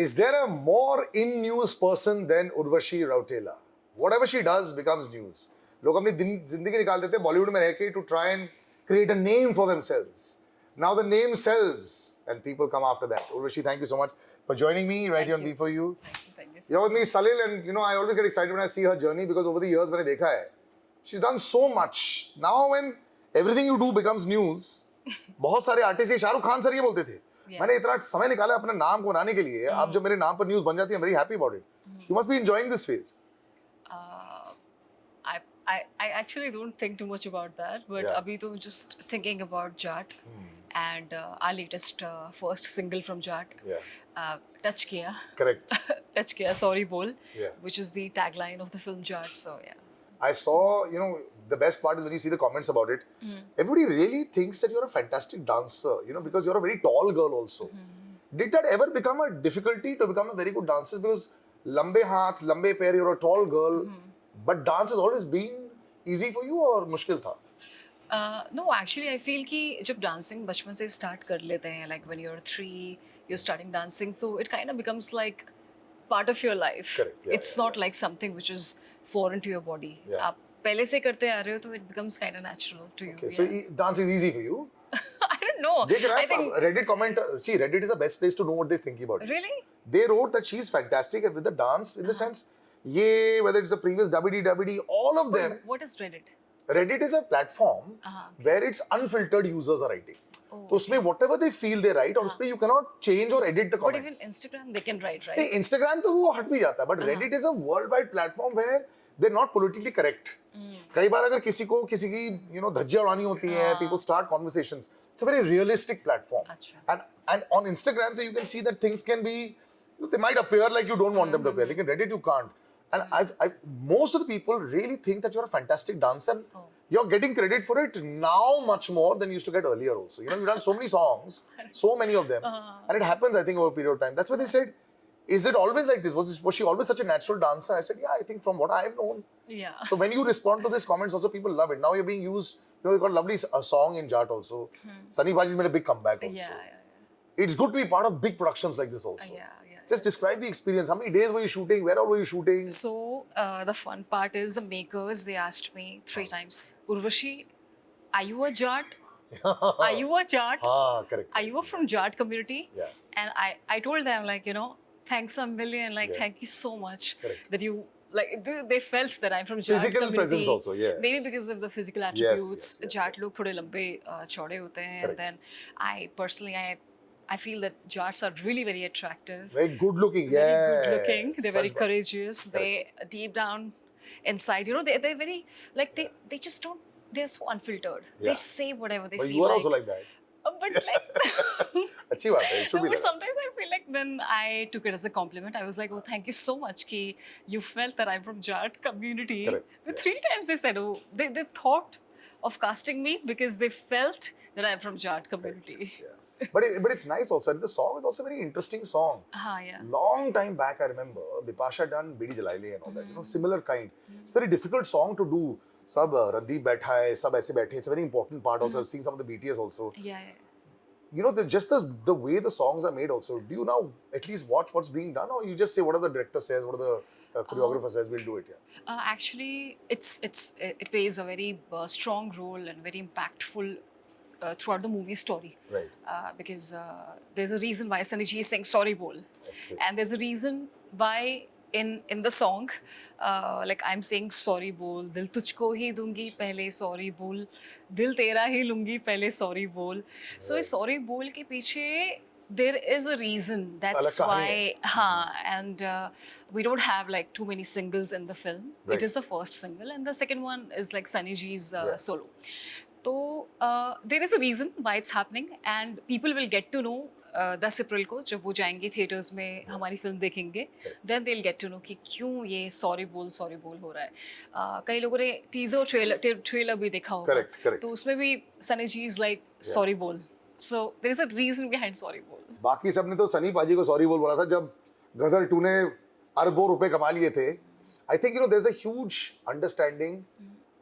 Is there a more in news person than Urvashi Rautela? Whatever she does becomes news. लोग अपनी जिंदगी निकाल देते हैं बॉलीवुड में रह के to try and create a name for themselves. Now the name sells and people come after that. Urvashi, thank you so much for joining me right here on B4U. Thank you. You're with me, Salil, and you know I always get excited when I see her journey because over the years मैंने देखा है, she's done so much. Now when everything you do becomes news, बहुत सारे artist, ये Shahrukh Khan sir ये बोलते थे, मैंने इतना समय निकाला अपने नाम को बनाने के लिए, आप जब मेरे नाम पर न्यूज बन जाती है, I'm very happy about it. You must be enjoying this phase. I actually don't think too much about that, but Yeah. abhi to just thinking about Jat and our latest first single from Jat, Touch Kiya. Correct. Touch Kiya, Sorry Bol, Yeah. which is the tagline of the film Jat. So yeah. I saw, you know, the best part is when you see the comments about it. Everybody really thinks that you're a fantastic dancer, you know, because you're a very tall girl also. Did that ever become a difficulty to become a very good dancer? Because lambe haath, lambe pair, you're a tall girl, but dance has always been easy for you or मुश्किल था? No, actually, I feel कि जब dancing बचपन से start कर लेते हैं, like when you're 3, you're starting dancing, so it kind of becomes like part of your life. Correct. Yeah, It's not like something which is foreign to your body. Yeah. आप पहले से करते आ रहे हो तो it becomes kind of natural to you. Okay, so dance is easy for you. I don't know. देख रहा I है think Reddit comment. See, Reddit is the best place to know what they're thinking about it. really. They wrote that she's fantastic with the dance in the sense, whether it's the previous WD, all of them. What is Reddit? Reddit is a platform where it's unfiltered users are writing. तो उसमें whatever they feel they write और उसमें you cannot change or edit the But even comments. Instagram they can write, right? नहीं, Instagram तो वो हट भी जाता है, but Reddit is a worldwide platform where they're not politically correct. कई बार अगर किसी की you know धज्जियां उड़ानी होती हैं, people start conversations. It's a very realistic platform. अच्छा. And on Instagram so you can see that things can be, you know, they might appear like you don't want them to appear. Like in Reddit you can't. And most of the people really think that you're a fantastic dancer. And you're getting credit for it now much more than you used to get earlier also. You know, you've done so many songs, so many of them. And it happens, I think, over a period of time. That's why they said, is it always like this? Was she always such a natural dancer? I said, yeah, I think from what I've known. Yeah. So when you respond to these comments also, people love it. Now you're being used, you know, they've got a lovely song in Jat also. Sunny Baji's made a big comeback also. Yeah. It's good to be part of big productions like this also. Yeah. Just describe the experience. How many days were you shooting? Where all were you shooting? So the fun part is the makers, they asked me 3 times, Urvashi, are you a Jat? Are you a Jat? Correct. Are you from Jat community? Yeah. And I told them, like, you know, thanks a million, like, thank you so much that you, like, they felt that I'm from Jat Physical community. presence also, yes. Maybe because of the physical attributes. yes, Jat yes. log thode lambe chaude hote hain. And then I personally, I feel that Jats are really very attractive. Very good looking, Very good looking. They're very Such- courageous. They deep down inside, you know, they're very like they just don't. They're so unfiltered. Yeah. They say whatever they But feel. you are like. also like that. But like, अच्छी बात है. It should no, be but like that. sometimes I feel like then I took it as a compliment. I was like, oh, thank you so much, ki you felt that I'm from Jat community. Correct. But 3 times they said, oh, they thought of casting me because they felt that I'm from Jat community. Yeah. But it's nice also. And the song is also a very interesting song. Yeah. Long time back, I remember Bipasha done Bidi Jalaile and all that. You know, similar kind. It's a very difficult song to do. Sab Randeep बैठा है, सब ऐसे बैठे. It's a very important part also. I've seen some of the BTS also. Yeah. You know, the way the songs are made also. Do you now at least watch what's being done, or you just say whatever the director says, whatever the choreographer says, we'll do it? Yeah. Actually, it plays a very strong role and very impactful throughout the movie story. Right. Because there's a reason why Sunny G is saying sorry bol. Okay. And there's a reason why in the song, like I'm saying sorry bol, dil tujhko hi dungi pehle sorry bol, dil tera hi lungi pehle sorry bol. So is sorry bol ke piche there is a reason. That's why, and we don't have like too many singles in the film. Right. It is the first single, and the second one is like Sunny G's solo. So there is a reason why it's happening, and people will get to know 10 अप्रैल को जब वो जाएंगे theatres में हमारी film देखेंगे, then they'll get to know कि क्यों ये सॉरी बोल हो रहा है. कई लोगों ने टीजर ट्रेलर भी देखा होगा. Correct. तो उसमें भी सनी जी इज लाइक सॉरी बोल. So there is a reason behind sorry बोल. बाकी सबने तो सनी पाजी को सॉरी बोल बोला था जब गदर 2 ने अरबों रुपए कमा लिए थे. I think you know there's a huge understanding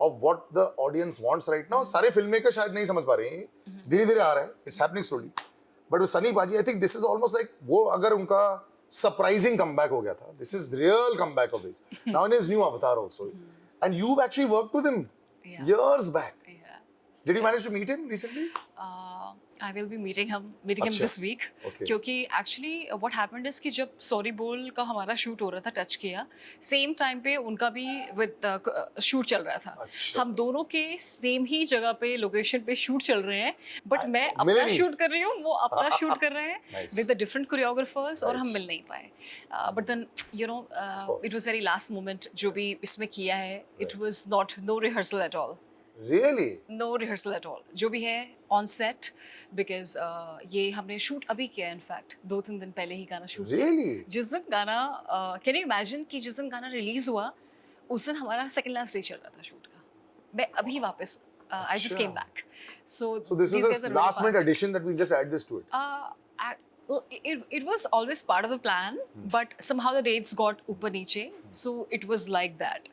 of what the audience wants right now. सारे फिल्म मेकर शायद नहीं समझ पा रहे हैं. धीरे-धीरे आ रहा है. It's happening slowly. But with Sunny Baji, I think this is almost like वो अगर उनका surprising comeback हो गया था. This is real comeback of his. Now in his new avatar also. And you've actually worked with him Yeah. years back. Yeah. Did you manage to meet him recently? I will be meeting him अच्छा. this week. Okay. क्योंकि actually what happened is कि जब sorry बोल का हमारा shoot हो रहा था टच किया सेम टाइम पे उनका भी विद शूट चल रहा था. अच्छा. हम दोनों के सेम ही जगह पे लोकेशन पे शूट चल रहे हैं बट मैं मिले अपना नहीं. शूट कर रही हूँ वो अपना शूट कर रहे हैं Nice. With the different choreographers और हम Right. मिल नहीं पाए. But then you know it was very last moment जो भी इसमें किया है it was not no rehearsal at all. Really? No rehearsal at all जो भी है ऑन सेट बिकॉज ये हमने शूट अभी किया है इनफैक्ट 2-3 दिन पहले ही गाना शूट किया. Really? जिस दिन गाना कैन यू इमेजिन कि जिस दिन गाना रिलीज हुआ उस दिन हमारा सेकंड लास्ट डे चल रहा था शूट का. मैं अभी वापस I just came back so So this was a last minute addition that we'll just add this to it. It was always part of the plan, but somehow the dates got ऊपर नीचे, so it was like that.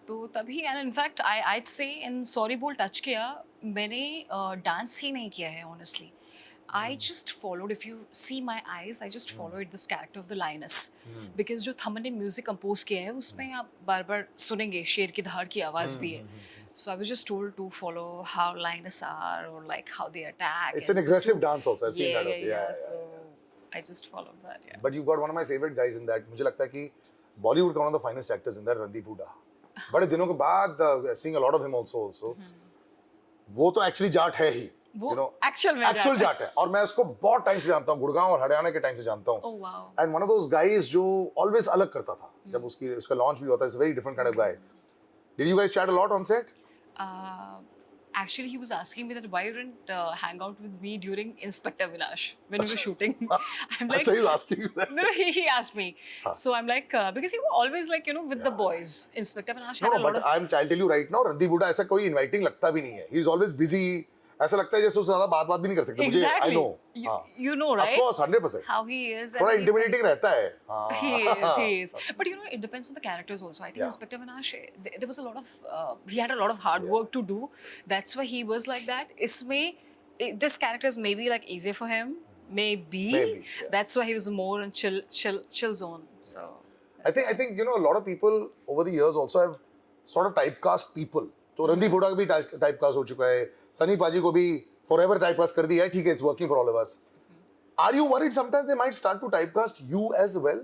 तो तभी and in fact I'd say in Sorry Bowl touch किया मैंने dance ही नहीं किया है honestly. I just followed, if you see my eyes, I just followed this character of the lioness. Because जो थमन ने music compose किया है उसमें आप बार बार सुनेंगे शेर की दहाड़ की आवाज भी है. So I was just told to follow how lioness are or like how they attack. It's an aggressive dance also. I've seen that also. Yeah. Yeah. So I just followed that. Yeah. But you got one of my favorite guys in that. मुझे लगता है कि Bollywood का one of the finest actors in there, Randeep Hooda. बड़े दिनों के बाद seeing a lot of him also. वो तो actually जाट है ही. वो You know, actual में actual जाट है. और मैं उसको बहुत टाइम से जानता हूँ. गुड़गांव और हरियाणा के टाइम से जानता हूँ. Oh wow. And one of those guys जो always अलग करता था. जब उसका launch भी होता है, it's a very different kind of guy. Did you guys chat a lot on set? Actually, he was asking me that why you didn't hang out with me during Inspector Vinash when we were shooting. I'm like, Achha, he's asking you that. no, he asked me. So I'm like, because he was always like, you know, with the boys. Inspector Vinash No, had a lot but of. I'll tell you right now, Randeep Hooda ऐसा कोई inviting लगता भी नहीं है. He's always busy. ऐसा लगता है जैसे उससे ज़्यादा बात भी नहीं कर सकते. मुझे I know. You know, right? Of course, 100%. How he is. and थोड़ा he's intimidating रहता है. He is. But you know, it depends on the characters also. I think Inspector Vinash, there was a lot of, he had a lot of hard work to do. That's why he was like that. This character is maybe like easier for him. Maybe. Yeah. That's why he was more in chill zone. So. I think you know a lot of people over the years also have sort of typecast people. तो रणदीप हुडा भी typecast हो चुका है. सनी पाजी को भी forever typecast कर दिया है. ठीक है, it's working for all of us. Are you worried sometimes they might start to typecast you as well?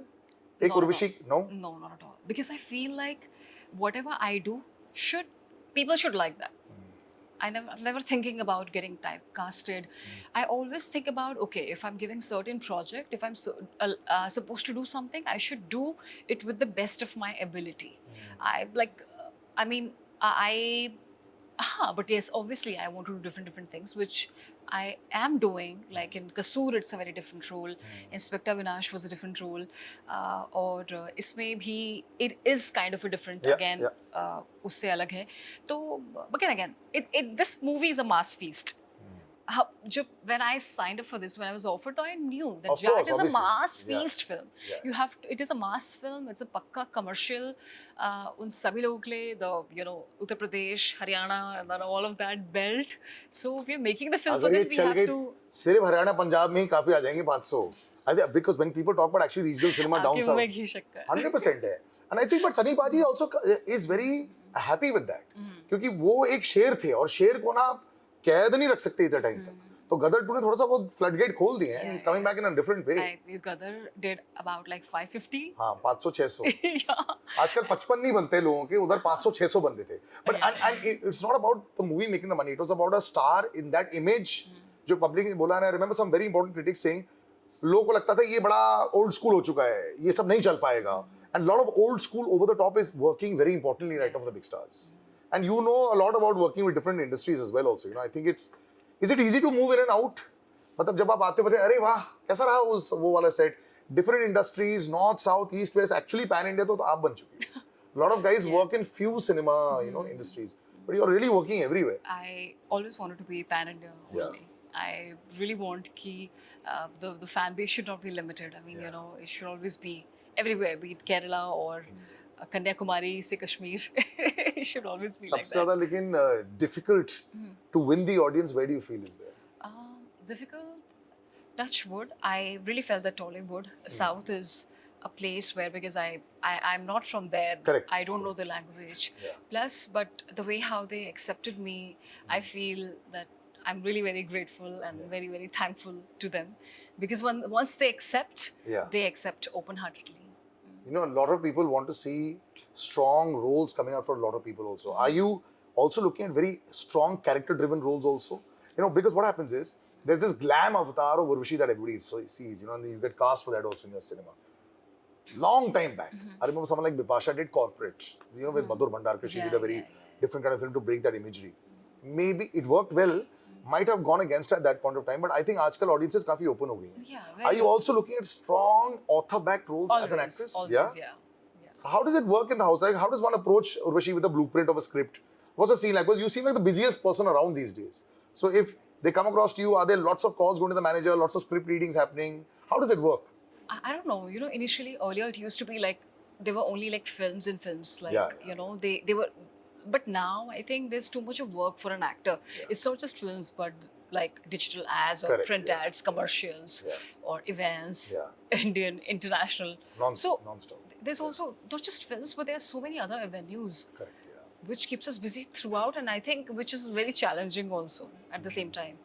एक Urvashi, no? No, not at all. Because I feel like whatever I do, people should like that. I'm never thinking about getting typecasted. I always think about, okay, if I'm giving certain project, if I'm supposed to do something, I should do it with the best of my ability. But yes, obviously I want to do different things, which I am doing. Like in Kasoor, it's a very different role. Inspector Vinash was a different role. और इसमें भी it is kind of a different again. उससे अलग है. तो again, this movie is a mass feast. When I signed up for this, when I was offered, I knew that Jaat is a mass feast film. It is a mass film. It's a pakka commercial. उन सभी लोगों के लिए Uttar Pradesh, Haryana, and then all of that belt. So we are making the film for अगर ये that. We चल have गई to. सिर्फ हरियाणा पंजाब में ही काफी आ जाएंगे 500. I think because when people talk about actually regional cinema down आपके south, मुंह में घी शक्कर. 100% है. And I think but Sunny Paji also is very happy with that. क्योंकि वो एक शेर थे और शेर को ना आप कैद नहीं रख सकते इतना टाइम तक. तो गदर 2 ने थोड़ा सा वो फ्लड गेट खोल दिए हैं. He's coming back in a different way. Gadar did about like 550. हाँ 500-600. Yeah. आजकल 55 नहीं बनते लोगों के, उधर 500-600 बनते थे. But and it's not about the movie making the money. It was about a star in that image जो पब्लिक ने बोला. And I remember some very important critics saying लोगों को लगता था ये बड़ा old school हो चुका है, ये सब नहीं चल पाएगा. And a lot of old school over the top is working very importantly right now for the big stars. And you know a lot about working with different industries as well also. You know, I think is it easy to move in and out? मतलब जब आप आते हो अरे वाह कैसा रहा वो वाला set. Different industries, north, south, east, west. Actually pan India तो आप बन चुके हैं. A lot of guys work in few cinema industries, but you're really working everywhere. I always wanted to be pan India only. I really want the fan base should not be limited. I mean, it should always be everywhere, be it Kerala or Kanyakumari से Kashmir. It should always be like that. सबसे ज़्यादा लेकिन difficult to win the audience. Where do you feel is there? Difficult. touch wood, I really felt that Tollywood, South is a place where, because I'm not from there. Correct. I don't know the language. Yeah. Plus, but the way how they accepted me, I feel that I'm really very grateful and very, very thankful to them. Because once they accept, Yeah. they accept open-heartedly. You know, a lot of people want to see strong roles coming out for a lot of people also. Are you also looking at very strong character-driven roles also? You know, because what happens is, there's this glam avatar of Urvashi that everybody sees, you know, and you get cast for that also in your cinema. Long time back, I remember someone like Bipasha did Corporate, you know, with Madhur Bhandarkar. She Yeah, did a very yeah. different kind of film to break that imagery. Maybe it worked well, might have gone against her at that point of time, but I think aajkal audiences काफी open हो गई हैं. Yeah, Are very you also looking at strong author-backed roles as an actress? Always, yeah. So how does it work in the house? Like, how does one approach Urvashi with a blueprint of a script? What's the scene like? Because you seem like the busiest person around these days. So if they come across to you, are there lots of calls going to the manager, lots of script readings happening? How does it work? I don't know. You know, initially earlier it used to be like there were only like films and films. Like Yeah. you know, they were. But now I think there's too much of work for an actor. It's not just films, but like digital ads or Correct, print yeah. ads, commercials, Yeah. or events, Yeah. Indian, international. Non-stop. There's also not just films, but there are so many other avenues Correct, yeah. which keeps us busy throughout, and I think which is very challenging also at the same time.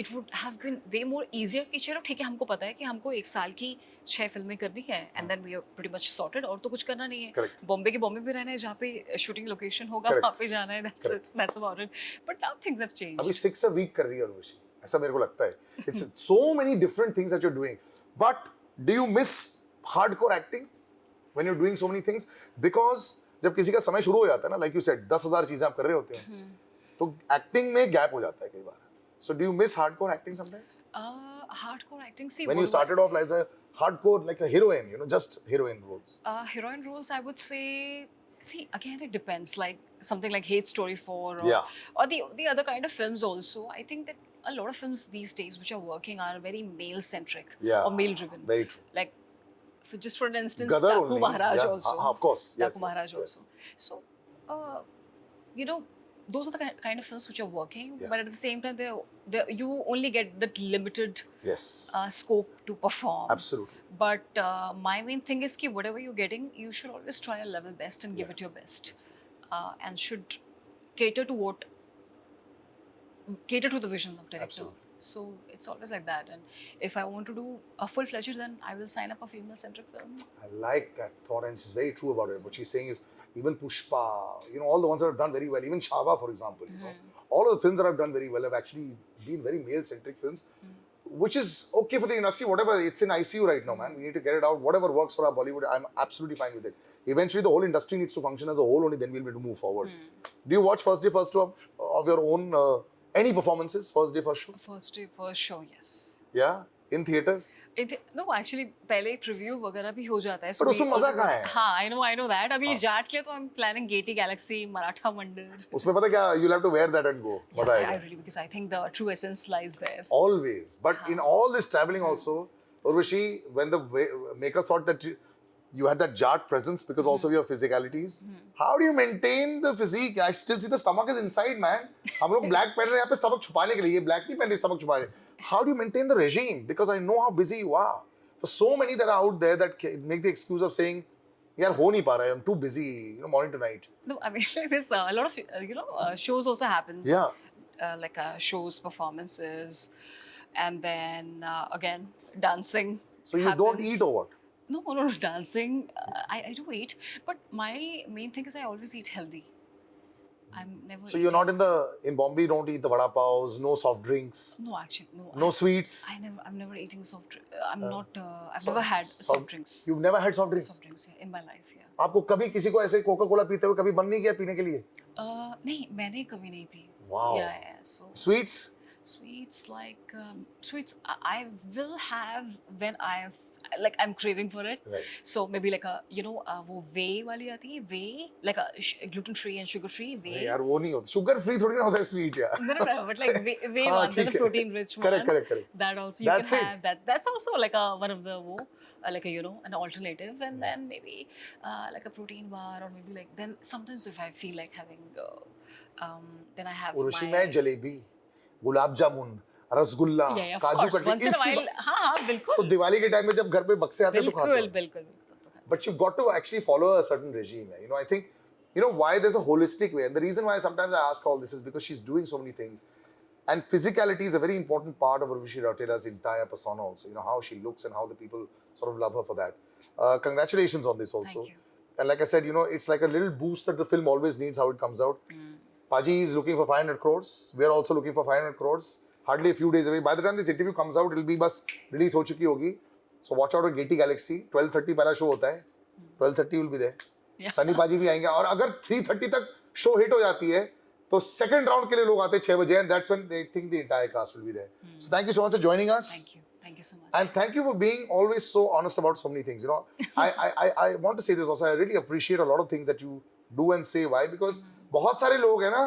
It would have been way more easier कि चलो ठीक है, हमको पता है कि हमको एक साल की 6 फिल्में करनी है, and then we are pretty much sorted, और तो कुछ करना नहीं है. Correct. बॉम्बे के बॉम्बे में रहना है, जहाँ पे शूटिंग लोकेशन होगा Correct. वहाँ पे जाना है. That's it. That's about it. But now things have changed. अभी 6 a week कर रही है Urvashi. ऐसा मेरे को लगता है. It's so many different things that you're doing. But do you miss hardcore acting when you're doing so many things? Because जब किसी का समय शुरू हो जाता है ना, like you said, 10,000 चीजें आप कर रहे होते हैं, तो एक्टिंग में गैप हो जाता है कई बार. So do you miss hardcore acting sometimes? Hardcore acting. See, When you started off as a hardcore, like a heroine, you know, just heroine roles. Heroine roles, I would say. See, again, it depends. Like something like Hate Story 4, or, Yeah. or the other kind of films also. I think that a lot of films these days which are working are very male centric Yeah. or male driven. Very true. Like, just for an instance, Gadar Taku only. Maharaj Yeah. also. Of course. Yes. Taku Maharaj yes. also. So, you know, those are the kind of films which are working, Yeah. but at the same time, you only get that limited Yes. scope to perform. Absolutely. But my main thing is that whatever you're getting, you should always try a level best and give it your best, and should cater to the vision of director. Absolutely. So it's always like that. And if I want to do a full-fledged, then I will sign up a female-centric film. I like that thought, and she's very true about it. What she's saying is, even Pushpa, you know, all the ones that have done very well, even Chava, for example, you know, all of the films that have done very well have actually been very male-centric films, which is okay for the industry. Whatever, it's in ICU right now, man. We need to get it out. Whatever works for our Bollywood, I'm absolutely fine with it. Eventually, the whole industry needs to function as a whole. Only then we'll be able to move forward. Do you watch first day, first show of your own any performances? First day, first show? First day, first show, yes. Yeah, in theaters. No, actually, पहले एक review वगैरह भी हो जाता है. But उसमें मजा कहाँ है? हाँ, I know that. अभी जाट के लिए तो I'm planning Gaiety Galaxy, Maratha Mandir. उसमें पता क्या? You'll have to wear that and go. मजा I आएगा. really, because I think the true essence lies there. Always. But in all this traveling also, Urvashi, when the makers thought that you had that Jat presence because also of your physicalities, how do you maintain the physique? I still see the stomach is inside, man. हम लोग black पहन रहे हैं यहाँ पे stomach छुपाने के लिए, ये black नहीं पहन रहे stomach छुपा रहे. How do you maintain the regime? Because I know how busy you are. For so many that are out there that make the excuse of saying, यार हो नहीं पा रहा है, I'm too busy, you know, morning to night. No, I mean, like this, a lot of, shows also happens. Yeah. Like shows, performances, and then again, dancing. So you don't happens. eat or what? No, dancing. I do eat, but my main thing is I always eat healthy. I'm never. So you're not in Bombay, you don't eat the vada paos, no soft drinks, No, actually, no. no sweets. I'm never eating soft drink. I'm not. I've never had soft drinks. You've never had soft drinks? Soft drinks, yeah, in my life, yeah. आपको कभी किसी को ऐसे Coca Cola पीते हुए कभी मन नहीं किया पीने के लिए? नहीं, मैंने कभी नहीं P. Wow. Yeah. So Sweets? sweets like sweets I will have when I'm craving for it. Right. So maybe like a वो whey वाली आती है, whey like a gluten free and sugar free whey. नहीं यार वो नहीं होता. Sugar free थोड़ी ना होता है स्वीट यार. No, but like whey हाँ, one, ठीक the है. protein rich one. Correct. That also you That's can it. have that. That's also like one of the like a an alternative, and then maybe like a protein bar, or maybe like then sometimes if I feel like having then I have Urvashi my मैं jalebi, gulab jamun, rasgulla, Yeah, of काजू course. Katli, Once in a इसकी while, हाँ, तो बिल्कुल. दिवाली के time में जब घर पे बक्से आते हैं तो खाते बिल्कुल, हो. बिल्कुल, बिल्कुल. But you've got to actually follow a certain regime. You know, I think, you know, why there's a holistic way. And the reason why sometimes I ask all this is because she's doing so many things. And physicality is a very important part of Urvashi Rautela's entire persona also. You know, how she looks and how the people sort of love her for that. Congratulations on this also. Thank you. And like I said, you know, it's like a little boost that the film always needs how it comes out. Paji is looking for 500 crores. We're also looking for 500 crores. Hardly a few days away. By the time this interview comes out, it'll be bus release ho chuki hogi. So watch out for Getty Galaxy. 12:30 पहला show होता है. 12:30 will be there. Yeah. Sunny पाजी भी आएंगे और अगर 3:30 तक show hit हो जाती है तो सेकंड राउंड के लिए लोग आते हैं 6 बजे and that's when they think the entire cast will be there. So thank you so much for joining us. Thank you. Thank you so much. And thank you for being always so honest about so many things. You know, I want to say this also. I really appreciate a lot of things that you do and say. Why? Because बहुत सारे लोग हैं ना,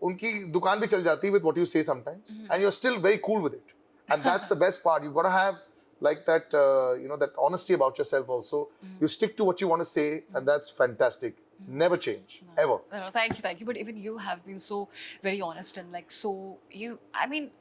उनकी दुकान भी चल जाती है with what you say sometimes, and you're still very cool with it. And that's the best part. You've got to have like that, you know, that honesty about yourself also. You stick to what you want to say, and that's fantastic. Never change, ever. No, thank you, thank you. But even you have been so very honest and like so you. I mean,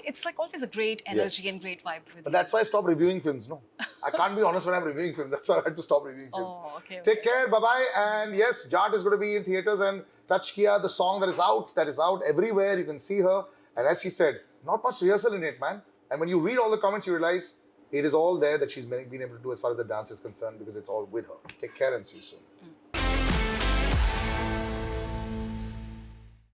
it's like always a great energy Yes. and great vibe with But you. that's why I stopped reviewing films. No, I can't be honest when I'm reviewing films. That's why I had to stop reviewing films. Oh, okay. Take care. Bye bye. And yes, Jat is going to be in theaters and Touch Kiya, the song that is out everywhere. You can see her. And as she said, not much rehearsal in it, man. And when you read all the comments, you realize it is all there that she's been able to do as far as the dance is concerned because it's all with her. Take care and see you soon.